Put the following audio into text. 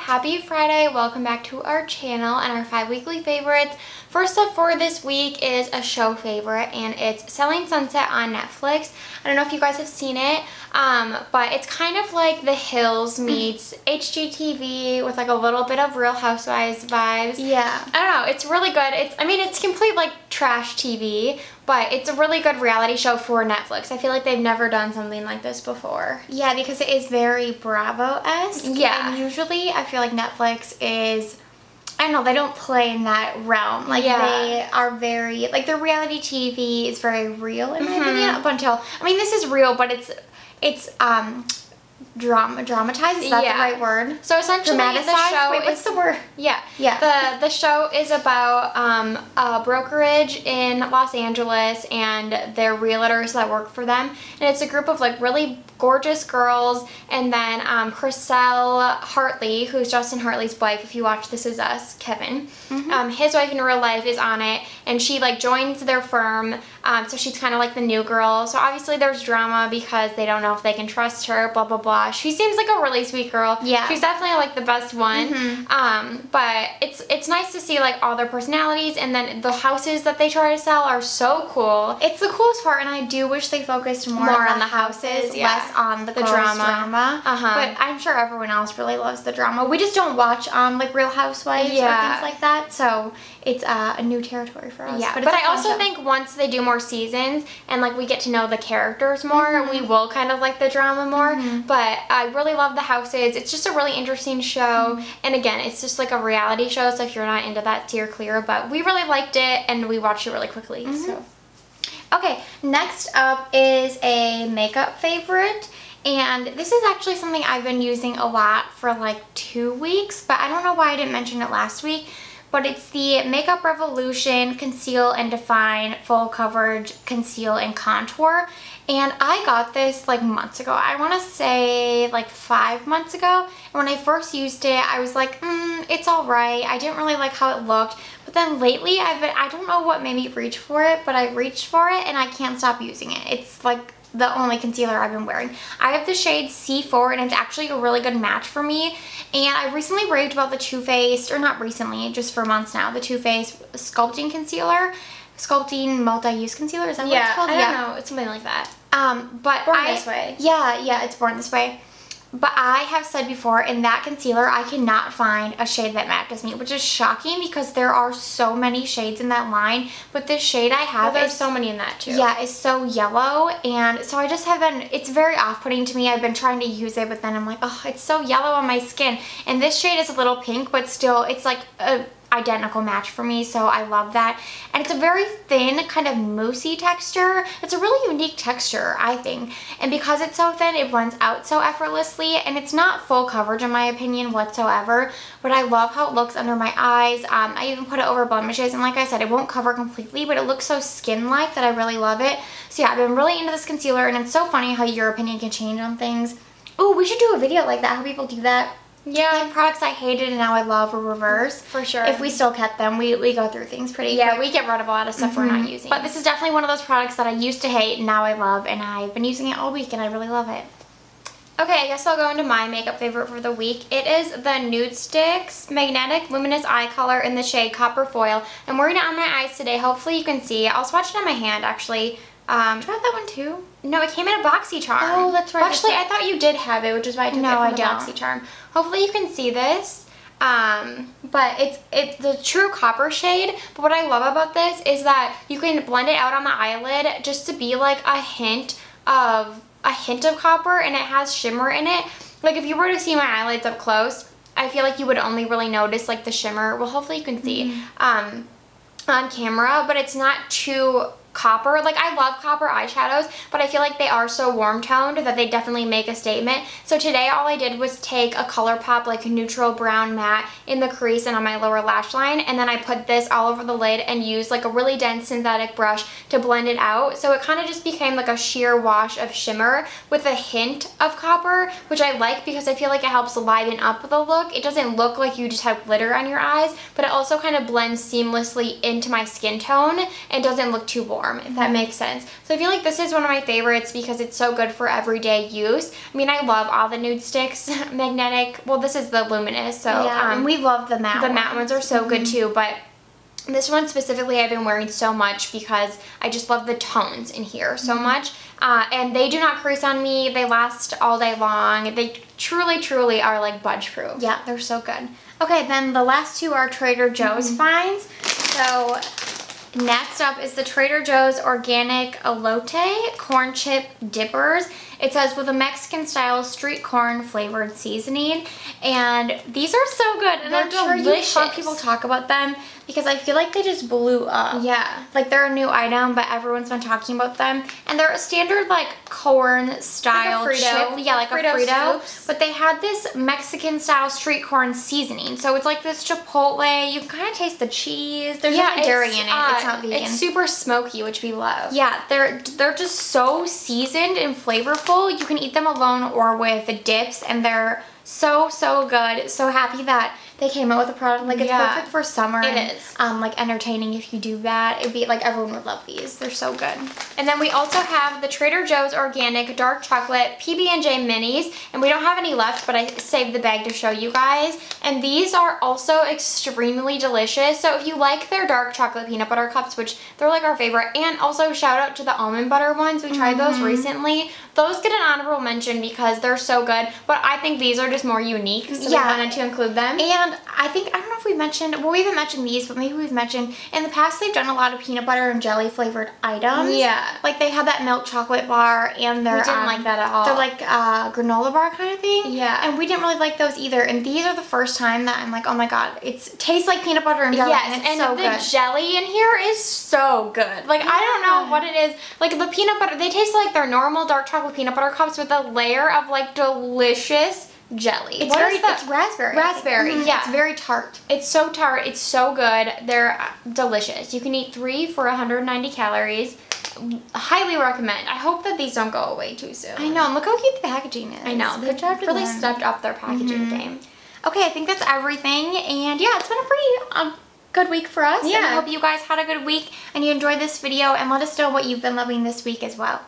Happy Friday. Welcome back to our channel and our 5 weekly favorites. First up for this week is a show favorite, and it's Selling Sunset on Netflix. I don't know if you guys have seen it, but it's kind of like The Hills meets HGTV with like a little bit of Real Housewives vibes. Yeah. I don't know, it's really good. It's complete like trash TV, but it's a really good reality show for Netflix. I feel like they've never done something like this before. Yeah, because it is very Bravo-esque. Yeah. And usually I feel like Netflix is, I don't know, they don't play in that realm. Like, they are very, like, their reality TV is very real in my opinion, up until, I mean, this is real, but it's dramatized, is that the right word? So essentially the show Wait, what's the word? Yeah. Yeah. The show is about a brokerage in Los Angeles and their realtors that work for them. And it's a group of like really gorgeous girls, and then Chriselle Hartley, who's Justin Hartley's wife, if you watch This Is Us, Kevin, his wife in real life is on it, and she like joins their firm, so she's kind of like the new girl. So obviously there's drama because they don't know if they can trust her, blah blah blah. She seems like a really sweet girl. Yeah, she's definitely like the best one. But it's nice to see like all their personalities, and then the houses that they try to sell are so cool. It's the coolest part, and I do wish they focused more on the houses, less on the drama. But I'm sure everyone else really loves the drama. We just don't watch like Real Housewives or things like that, so it's a new territory for us. Yeah, but I also think once they do more seasons and like we get to know the characters more, we will kind of like the drama more. But I really love the houses. It's just a really interesting show, and again, it's just like a reality show, so if you're not into that, steer clear. But we really liked it, and we watched it really quickly. So. Okay, next up is a makeup favorite, and this is actually something I've been using a lot for like 2 weeks, but I don't know why I didn't mention it last week, but it's the Makeup Revolution Conceal and Define Full Coverage Conceal and Contour, and I got this like months ago. I want to say like 5 months ago, and when I first used it, I was like, it's alright. I didn't really like how it looked. But then lately, I don't know what made me reach for it, but I reached for it and I can't stop using it. It's like the only concealer I've been wearing. I have the shade C4, and it's actually a really good match for me. And I recently raved about the Too Faced, or not recently, just for months now, the Too Faced Sculpting Concealer. Sculpting Multi-Use Concealer, is that what it's called? I don't know, it's something like that. But Born This Way. Yeah, it's Born This Way. But I have said before, in that concealer, I cannot find a shade that matches me, which is shocking because there are so many shades in that line. But this shade I have, there's so many in that too. Yeah, it's so yellow, and so I just haven't, it's very off-putting to me. I've been trying to use it, but then I'm like, oh, it's so yellow on my skin. And this shade is a little pink, but still, it's like a identical match for me, so I love that. And it's a very thin, kind of moussey texture. It's a really unique texture, I think. And because it's so thin, it blends out so effortlessly, and it's not full coverage in my opinion whatsoever, but I love how it looks under my eyes. I even put it over blemishes, and like I said, it won't cover completely, but it looks so skin-like that I really love it. So yeah, I've been really into this concealer, and it's so funny how your opinion can change on things. Ooh, we should do a video like that, how people do that. Yeah. Like products I hated and now I love, or reverse. For sure. If we still kept them, we go through things pretty quick. We get rid of a lot of stuff we're not using. But this is definitely one of those products that I used to hate and now I love, and I've been using it all week and I really love it. Okay, I guess I'll go into my makeup favorite for the week. It is the Nude Sticks Magnetic Luminous Eye Color in the shade Copper Foil. I'm wearing it on my eyes today. Hopefully you can see. I'll swatch it on my hand actually. Do you have that one too? No, it came in a BoxyCharm. Oh, that's right. Actually, I thought you did have it, which is why I took it from the BoxyCharm. Hopefully you can see this. But it's the true copper shade. But what I love about this is that you can blend it out on the eyelid just to be like a hint of copper, and it has shimmer in it. Like if you were to see my eyelids up close, I feel like you would only really notice like the shimmer. Well, hopefully you can see on camera, but it's not too copper. Like I love copper eyeshadows, but I feel like they are so warm toned that they definitely make a statement. So today all I did was take a ColourPop like neutral brown matte in the crease and on my lower lash line, and then I put this all over the lid and used like a really dense synthetic brush to blend it out. So it kind of just became like a sheer wash of shimmer with a hint of copper, which I like because I feel like it helps liven up the look. It doesn't look like you just have glitter on your eyes, but it also kind of blends seamlessly into my skin tone and doesn't look too boring. form, if that makes sense. So I feel like this is one of my favorites because it's so good for everyday use. I mean, I love all the nude sticks, magnetic. Well, this is the luminous, so yeah, and we love the matte. The matte ones are so good too, but this one specifically I've been wearing so much because I just love the tones in here so much. And they do not crease on me. They last all day long. They truly, truly are like budge proof. Yeah, they're so good. Okay, then the last two are Trader Joe's finds. So next up is the Trader Joe's Organic Elote Corn Chip Dippers. It says with a Mexican style street corn flavored seasoning, and these are so good, and I'm sure you've heard people talk about them because I feel like they just blew up. Yeah. Like they're a new item, but everyone's been talking about them, and they're a standard like corn style like a Frito. chip. Yeah, like Frito a Frito. scoops. But they had this Mexican style street corn seasoning, so it's like this chipotle. You can kind of taste the cheese. There's no dairy in it. It's not vegan. It's super smoky, which we love. Yeah, they're just so seasoned and flavorful. You can eat them alone or with dips, and they're so good. So happy that they came out with a product. Like, it's perfect for summer. It is. Like entertaining if you do that. It'd be like everyone would love these. They're so good. And then we also have the Trader Joe's Organic Dark Chocolate PB+J Minis, and we don't have any left, but I saved the bag to show you guys. And these are also extremely delicious. So if you like their dark chocolate peanut butter cups, which they're like our favorite, and also shout out to the almond butter ones. We tried those recently. Those get an honorable mention because they're so good, but I think these are just more unique, so we wanted to include them. And I don't know if we mentioned, well, we haven't mentioned these, but maybe we've mentioned, in the past they've done a lot of peanut butter and jelly flavored items. Yeah. Like they had that milk chocolate bar, and their, we didn't like that at all. They're like granola bar kind of thing. Yeah. And we didn't really like those either, and these are the first time that I'm like, oh my god, it tastes like peanut butter and jelly, and it's so good. And the jelly in here is so good. Like, I don't know what it is. Like, the peanut butter, they taste like their normal dark chocolate peanut butter cups with a layer of, like, delicious jelly. It's it's raspberry. Raspberry, yeah. It's very tart. It's so tart. It's so good. They're delicious. You can eat 3 for 190 calories. Highly recommend. I hope that these don't go away too soon. I know. And look how cute the packaging is. I know. They've really stepped up their packaging game. Okay, I think that's everything. And yeah, it's been a pretty good week for us. Yeah. And I hope you guys had a good week and you enjoyed this video, and let us know what you've been loving this week as well.